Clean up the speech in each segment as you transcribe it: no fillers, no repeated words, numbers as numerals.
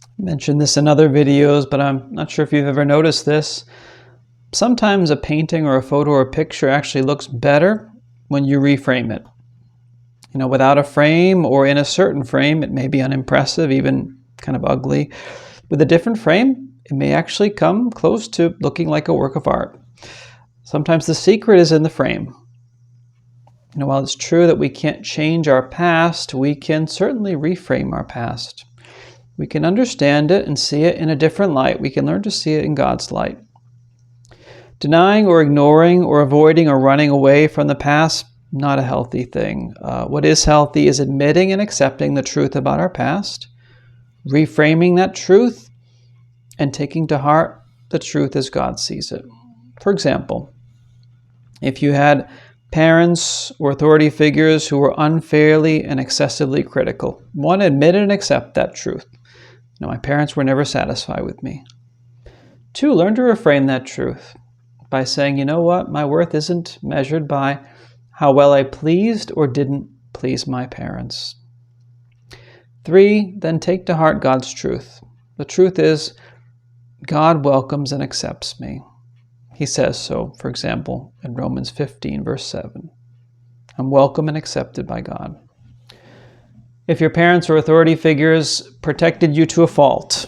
I mentioned this in other videos, but I'm not sure if you've ever noticed this. Sometimes a painting or a photo or a picture actually looks better when you reframe it. Without a frame or in a certain frame, it may be unimpressive, even kind of ugly. With a different frame, it may actually come close to looking like a work of art. Sometimes the secret is in the frame. While it's true that we can't change our past, we can certainly reframe our past. We can understand it and see it in a different light. We can learn to see it in God's light. Denying or ignoring or avoiding or running away from the past, not a healthy thing. What is healthy is admitting and accepting the truth about our past, reframing that truth, and taking to heart the truth as God sees it. For example, if you had parents or authority figures who were unfairly and excessively critical, one, admit and accept that truth. My parents were never satisfied with me. Two, learn to reframe that truth by saying, you know what, my worth isn't measured by how well I pleased or didn't please my parents. Three, then take to heart God's truth. The truth is, God welcomes and accepts me. He says so, for example, in Romans 15, verse 7. I'm welcome and accepted by God. If your parents or authority figures protected you to a fault,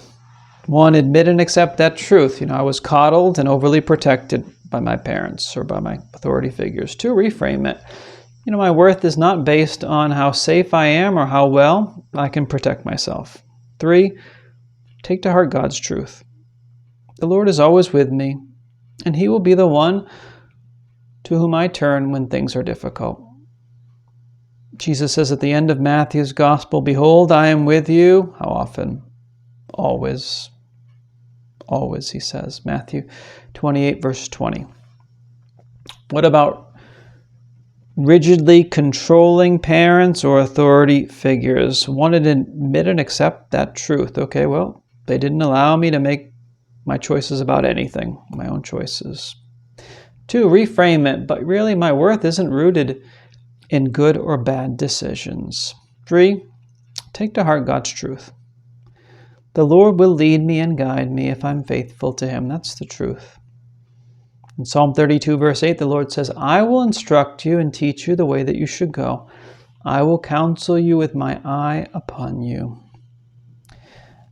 one, admit and accept that truth. I was coddled and overly protected by my parents or by my authority figures. Two, reframe it. My worth is not based on how safe I am or how well I can protect myself. Three, take to heart God's truth. The Lord is always with me, and He will be the one to whom I turn when things are difficult. Jesus says at the end of Matthew's Gospel, behold, I am with you. How often? Always. Always, he says. Matthew 28, verse 20. What about rigidly controlling parents or authority figures? One, to admit and accept that truth. Okay, well, they didn't allow me to make my choices about anything, my own choices. Two, reframe it, but really my worth isn't rooted in good or bad decisions. Three, take to heart God's truth. The Lord will lead me and guide me if I'm faithful to Him. That's the truth. In Psalm 32, verse 8, the Lord says, I will instruct you and teach you the way that you should go. I will counsel you with my eye upon you.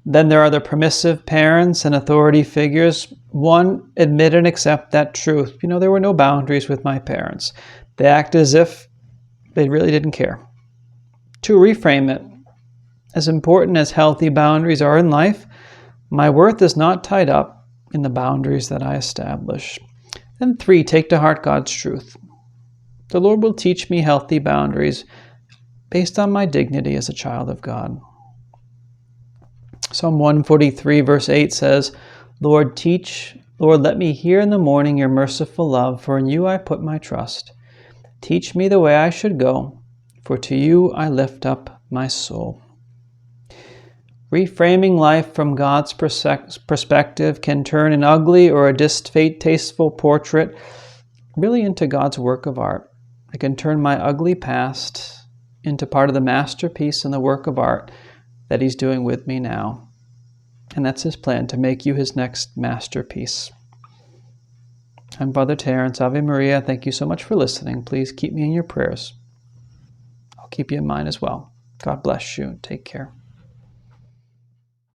Then there are the permissive parents and authority figures. One, admit and accept that truth. There were no boundaries with my parents. They act as if they really didn't care. Two, reframe it. As important as healthy boundaries are in life, my worth is not tied up in the boundaries that I establish. And three, take to heart God's truth. The Lord will teach me healthy boundaries based on my dignity as a child of God. Psalm 143, verse 8 says, Lord, let me hear in the morning your merciful love, for in you I put my trust. Teach me the way I should go, for to you I lift up my soul. Reframing life from God's perspective can turn an ugly or a distasteful portrait really into God's work of art. It can turn my ugly past into part of the masterpiece and the work of art that He's doing with me now. And that's His plan, to make you His next masterpiece. I'm Father Terrance. Ave Maria. Thank you so much for listening. Please keep me in your prayers. I'll keep you in mind as well. God bless you. Take care.